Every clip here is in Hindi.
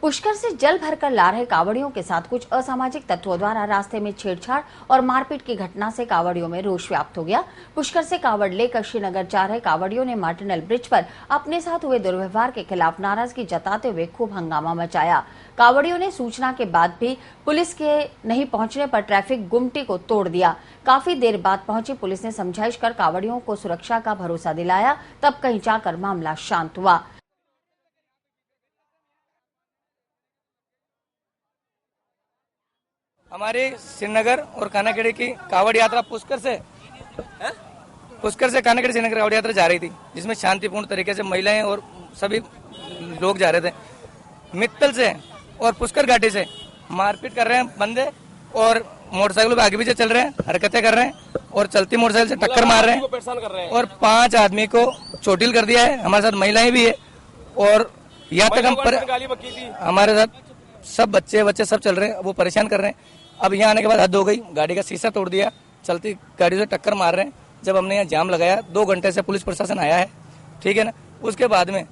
पुष्कर से जल भरकर ला रहे कांवड़ियों के साथ कुछ असामाजिक तत्वों द्वारा रास्ते में छेड़छाड़ और मारपीट की घटना से कांवड़ियों में रोष व्याप्त हो गया। पुष्कर से कांवड़ लेकर श्रीनगर जा रहे कांवड़ियों ने मार्टिनल ब्रिज पर अपने साथ हुए दुर्व्यवहार के खिलाफ नाराजगी जताते हुए खूब हंगामा मचाया। कांवड़ियों ने सूचना के बाद भी पुलिस के नहीं पहुंचने पर ट्रैफिक गुमटी को तोड़ दिया। काफी देर बाद पहुंची पुलिस ने समझाइश कर कांवड़ियों को सुरक्षा का भरोसा दिलाया, तब कहीं जाकर मामला शांत हुआ। हमारे श्रीनगर और कानाखेड़े की कांवड़ यात्रा पुष्कर से कानाखेड़े श्रीनगर कांवड़ यात्रा जा रही थी, जिसमें शांतिपूर्ण तरीके से महिलाएं और सभी लोग जा रहे थे। मित्तल से और पुष्कर घाटी से मारपीट कर रहे हैं बंदे और मोटरसाइकिल पे आगे पीछे चल रहे हैं, हरकतें कर रहे हैं और चलती मोटरसाइकिल से टक्कर मार रहे हैं और 5 आदमी को चोटिल कर दिया है। हमारे साथ महिलाएं भी है और यहाँ तक हम हमारे साथ सब बच्चे सब चल रहे हैं, वो परेशान कर रहे हैं। अब यहाँ आने के बाद हद हो गई, गाड़ी का शीशा तोड़ दिया, चलती गाड़ी से टक्कर मार रहे हैं। जब हमने यहाँ जाम लगाया 2 घंटे से पुलिस प्रशासन आया है, ठीक है ना, उसके बाद में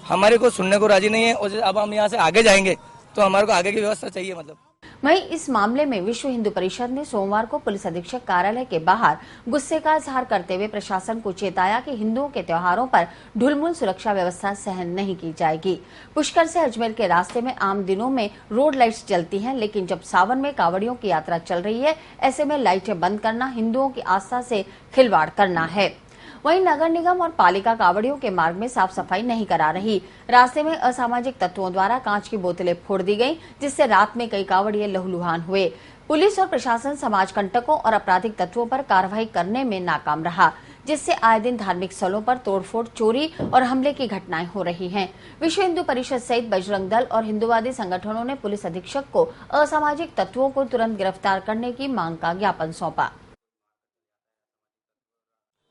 हमारे को सुनने को राजी नहीं है और अब हम यहाँ से आगे जाएंगे तो हमारे को आगे की व्यवस्था चाहिए। मतलब वहीं इस मामले में विश्व हिंदू परिषद ने सोमवार को पुलिस अधीक्षक कार्यालय के बाहर गुस्से का इजहार करते हुए प्रशासन को चेताया कि हिंदुओं के त्योहारों पर ढुलमुल सुरक्षा व्यवस्था सहन नहीं की जाएगी। पुष्कर से अजमेर के रास्ते में आम दिनों में रोड लाइट्स जलती हैं, लेकिन जब सावन में कांवड़ियों की यात्रा चल रही है, ऐसे में लाइटें बंद करना हिंदुओं की आस्था से खिलवाड़ करना है। वहीं नगर निगम और पालिका कांवड़ियों के मार्ग में साफ सफाई नहीं करा रही। रास्ते में असामाजिक तत्वों द्वारा कांच की बोतलें फोड़ दी गईं, जिससे रात में कई कांवड़िए लहूलुहान हुए। पुलिस और प्रशासन समाज कंटकों और आपराधिक तत्वों पर कार्रवाई करने में नाकाम रहा, जिससे आए दिन धार्मिक स्थलों पर तोड़फोड़, चोरी और हमले की घटनाएं हो रही हैं। विश्व हिंदू परिषद सहित बजरंग दल और हिंदुवादी संगठनों ने पुलिस अधीक्षक को असामाजिक तत्वों को तुरंत गिरफ्तार करने की मांग का ज्ञापन सौंपा।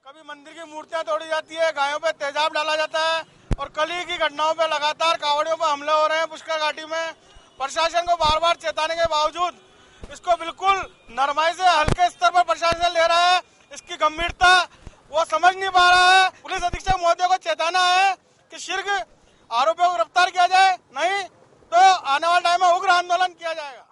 कभी मंदिर की मूर्तियां तोड़ी जाती है, गायों पे तेजाब डाला जाता है और कल ही की घटनाओं पे लगातार कांवड़ियों पर हमले हो रहे हैं। पुष्कर घाटी में प्रशासन को बार बार चेताने के बावजूद इसको बिल्कुल नरमाई से हल्के स्तर पर प्रशासन ले रहा है। इसकी गंभीरता वो समझ नहीं पा रहा है। पुलिस अधीक्षक महोदय को चेताना है कि शीघ्र आरोपियों को गिरफ्तार किया जाए, नहीं तो आने वाले टाइम में उग्र आंदोलन किया जाएगा।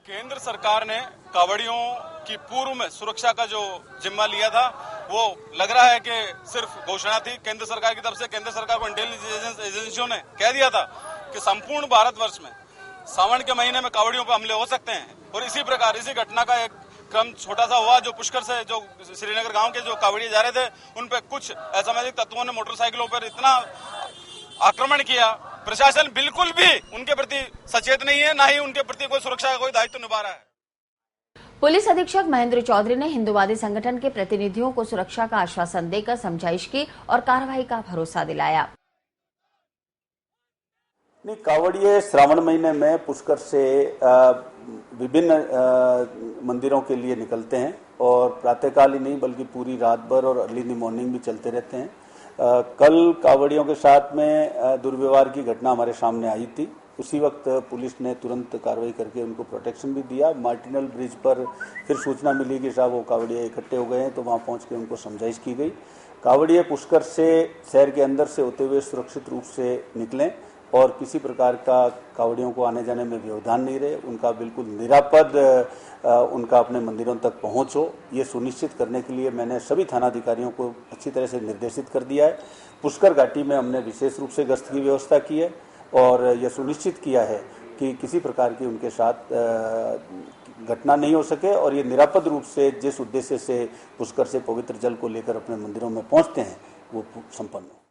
केंद्र सरकार ने कांवड़ियों की पूर्व में सुरक्षा का जो जिम्मा लिया था, वो लग रहा है कि सिर्फ घोषणा थी केंद्र सरकार की तरफ से। केंद्र सरकार को इंटेलिजेंस एजेंसियों ने कह दिया था कि संपूर्ण भारतवर्ष में सावन के महीने में कांवड़ियों पर हमले हो सकते हैं और इसी प्रकार इसी घटना का एक क्रम छोटा सा हुआ। जो पुष्कर से जो श्रीनगर गांव के जो कांवड़िए जा रहे थे, उन पे कुछ असामाजिक तत्वों ने मोटरसाइकिलों पर इतना आक्रमण किया। प्रशासन बिल्कुल भी उनके प्रति सचेत नहीं है, ना ही उनके प्रति कोई सुरक्षा का कोई दायित्व निभा रहा है। पुलिस अधीक्षक महेंद्र चौधरी ने हिंदुवादी संगठन के प्रतिनिधियों को सुरक्षा का आश्वासन देकर समझाइश की और कार्रवाई का भरोसा दिलाया। नहीं, कांवड़िए श्रावण महीने में पुष्कर से विभिन्न मंदिरों के लिए निकलते हैं और प्रातःकाल ही नहीं बल्कि पूरी रात भर और अर्ली इन द मॉर्निंग भी चलते रहते हैं। कल कांवड़ियों के साथ में दुर्व्यवहार की घटना हमारे सामने आई थी। उसी वक्त पुलिस ने तुरंत कार्रवाई करके उनको प्रोटेक्शन भी दिया। मार्टिनल ब्रिज पर फिर सूचना मिली कि साहब वो कांवड़िए इकट्ठे हो गए हैं, तो वहाँ पहुँच के उनको समझाइश की गई। कांवड़िए पुष्कर से शहर के अंदर से होते हुए सुरक्षित रूप से निकलें और किसी प्रकार का कांवड़ियों को आने जाने में व्यवधान नहीं रहे, उनका बिल्कुल निरापद उनका अपने मंदिरों तक पहुँच हो, ये सुनिश्चित करने के लिए मैंने सभी थानाधिकारियों को अच्छी तरह से निर्देशित कर दिया है। पुष्कर घाटी में हमने विशेष रूप से गश्त की व्यवस्था की है और यह सुनिश्चित किया है कि किसी प्रकार की उनके साथ घटना नहीं हो सके और ये निरापद रूप से जिस उद्देश्य से पुष्कर से पवित्र जल को लेकर अपने मंदिरों में पहुँचते हैं वो संपन्न हो।